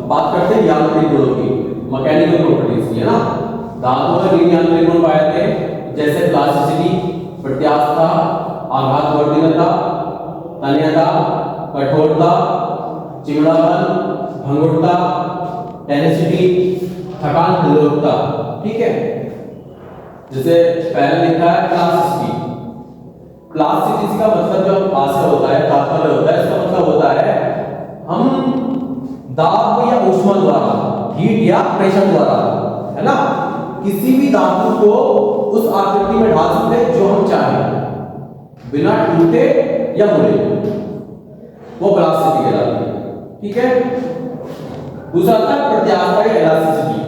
बात करते हैं यांत्रिक गुणों की, मैकेनिकल प्रॉपर्टीज की, है ना। धातुओं में किन यांत्रिक गुण पाए थे, जैसे प्लास्टिसिटी, प्रत्यास्थता, आघातवर्तीयता, तन्यता, कठोरता, चिमड़ापन, भंगुरता, टेनिसिटी, थकान प्रतिरोधकता। ठीक है, जैसे पहले लिखा है प्लास्टिसिटी। प्लास्टिसिटी का मतलब जो आशय होता है, तात्पर्य होता है, इसका मतलब होता है हम दाब या ऊष्मा द्वारा, हीट या प्रेशर द्वारा, है ना, किसी भी धातु को उस आकृति में ढाल सकते हैं जो हम चाहें, बिना टूटे या मुड़े, वो प्लास्टिसिटी कहलाती है। ठीक है, दूसरा आता है प्रत्यास्थता या इलास्टिसिटी।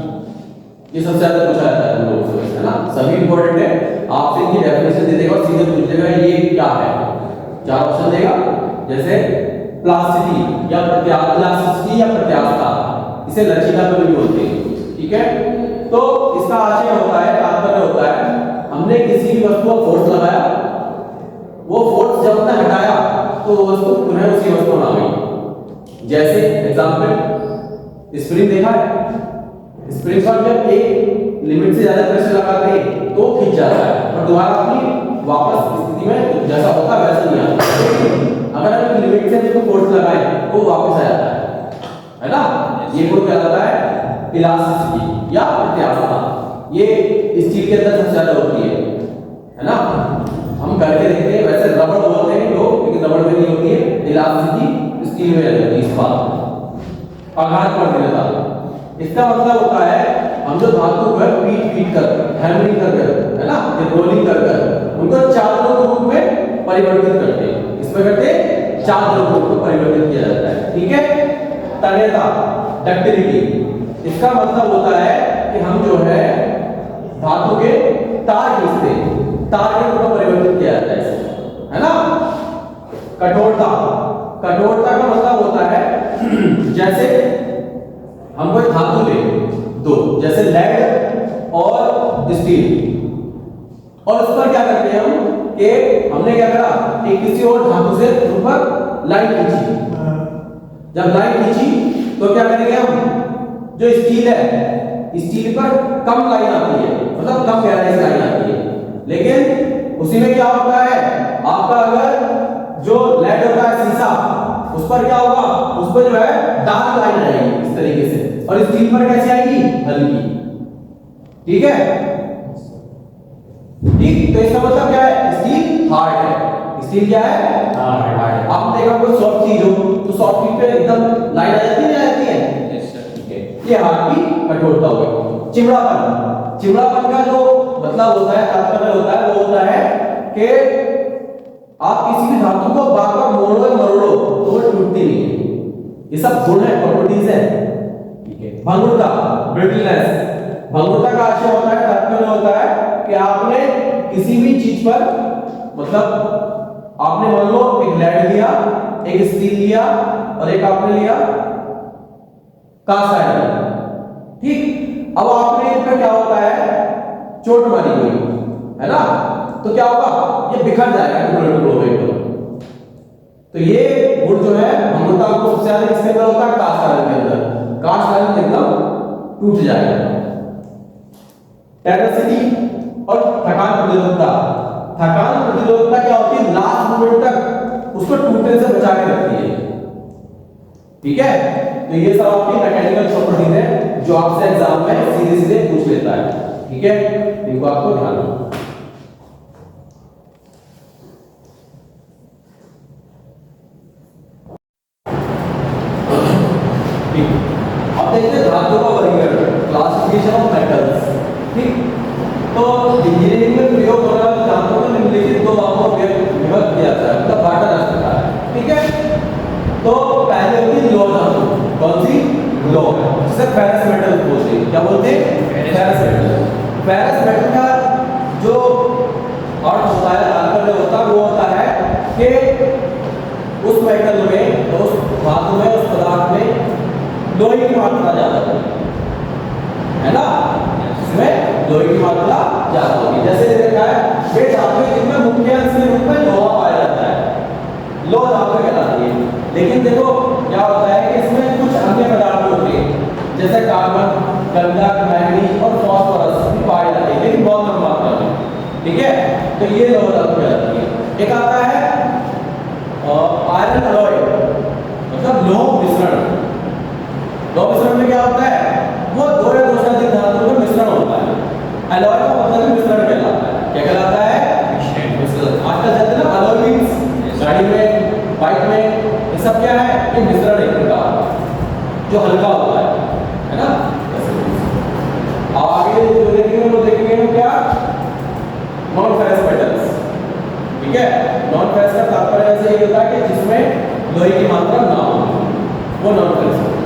ये सबसे ज्यादा पूछा जाता है हम लोगों से, है ना, सभी इंपॉर्टेंट है। आपसे इनकी डेफिनेशन दे देगा और सीधे पूछ देगा ये क्या है, चार ऑप्शन देगा, जैसे प्लास्टिसिटी या इलास्टिसिटी या प्रत्यास्थता, इसे लचीलापन भी बोलते हैं। ठीक है, तो इसका आशय होता है, तात्पर्य होता है हमने किसी भी वस्तु पर फोर्स लगाया, वो फोर्स जब हमने हटाया तो वो वस्तु पुनः उसी वस्तु में आ गई। जैसे एग्जांपल स्प्रिंग देखा है, स्प्रिंग पर जब एक लिमिट से ज्यादा प्रेशर लगाते हैं तो खिंच जाता है और दोबारा अपनी वापस स्थिति में जैसा होता है वैसा नहीं आता। अगर हम लिमिट से उसको फोर्स लगाएं तो वापस आ जाता है ना। ये गुण कहलाता है इलास्टिसिटी या प्रत्यास्थता। ये स्टील के अंदर सबसे ज्यादा होती है ना। हम करके देखते हैं, वैसे रबड़ बोलते हैं लोग, लेकिन रबड़ में नहीं होती है, इलास्टिसिटी स्टील में रहती है। इस बात आघातवर्तीयता, इसका मतलब होता है हम जो धातु को पीट कर, हैमरिंग कर, है ना, रोलिंग कर उनको चादरों के रूप में परिवर्तित करते हैं। इसमें करते हैं चादरों के रूप में परिवर्तित किया जाता है। ठीक है, तन्यता, डक्टिलिटी, इसका मतलब होता है कि हम जो है धातु के तार खींचते हैं, तार के रूप में परिवर्तित किया जाता है, है ना। कठोरता, कठोरता का मतलब होता है जैसे हम कोई धातु ले दो, जैसे लेड और स्टील, और उस पर क्या करते हैं हम कि हमने क्या करा कि किसी और धातु से उस पर लाइन खींची। जब लाइन खींची तो क्या करेंगे हम, जो स्टील है, स्टील पर कम लाइन आती है, मतलब कम गहराई से लाइन आती है, लेकिन उसी में क्या होता है आपका, अगर जो लेड होता है शीशा, उस पर क्या होगा, उस पर जो है डार्क लाइन आएगी इस तरीके से, और स्टील पर कैसे आएगी, हल्की। ठीक है, ठीक, तो इसका मतलब क्या है, स्टील हार्ड है। स्टील क्या है, हार्ड है। आपने देखा कोई सॉफ्ट चीज हो तो सॉफ्ट चीज पे एकदम लाइन आ जाती है, नहीं आती है। ठीक है, ये हार्ड की कठोरता हो गई। चिमड़ापन, चिमड़ापन का जो मतलब होता है, तात्पर्य होता है, वो होता है कि आप किसी भी धातु को बार-बार मोड़ो या मरोड़ो तो वो टूटती नहीं है। ये सब गुण है, प्रॉपर्टीज है। ठीक है, भंगुरता, ब्रिटलनेस, भंगुरता का आशय होता है, तात्पर्य होता है कि आपने किसी भी चीज पर, मतलब आपने मान लो एक लेड लिया, एक स्टील लिया और एक आपने लिया कास्ट आयरन। ठीक, अब आपने इस पर क्या होता है, चोट मारी गई, है ना, तो क्या होगा, ये बिखर जाएगा टुकड़े टुकड़ों में। तो ये गुण जो है भंगुरता को सबसे ज्यादा किसके अंदर होता है, कास्ट आयरन के अंदर। कास्ट आयरन एकदम टूट जाएगा। टेनिसिटी और थकान प्रतिरोधकता, थकान प्रतिरोधकता क्या होती है, लास्ट मोमेंट तक उसको टूटने से बचा के रखती है। ठीक है, तो ये सब आपकी मैकेनिकल प्रॉपर्टीज है जो आपसे एग्जाम में सीधे सीधे पूछ लेता है। ठीक है, इनको आपको ध्यान रखना। अब देखते हैं धातुओं का वर्गीकरण, क्लासिफिकेशन ऑफ मेटल्स। ठीक, तो इंजीनियरिंग में प्रयोग होने वाले धातुओं को निम्नलिखित दो भागों में विभक्त किया जाता है, मतलब बांटा जा सकता है। ठीक है, तो पहले होती है लौह धातु, कौन सी, लौह, जिसे फेरस मेटल बोलते हैं। क्या बोलते हैं, फेरस मेटल। फेरस मेटल का जो अर्थ होता है, तात्पर्य होता है, वो होता है कि उस मेटल में, उस धातु में, उस पदार्थ में लोहे की मात्रा ज्यादा होती है ना, इसमें लोहे की मात्रा ज्यादा होती है। जैसे देखा है ये धातु जिनमें मुख्य अंश के रूप में लोहा पाया जाता है, लोह धातु कहलाती है। लेकिन देखो क्या होता है कि इसमें कुछ जाते हैं ना अलॉय व्हील्स गाड़ी में, बाइक में, ये सब क्या है, ये मिश्रण एक प्रकार जो हल्का होता है ना। अब आगे जो देखेंगे वो देखेंगे हम क्या, नॉन फेरस मेटल्स। ठीक है, नॉन फेरस का तात्पर्य ऐसे ही होता है कि जिसमें लोहे की मात्रा ना हो, वो नॉन फेरस।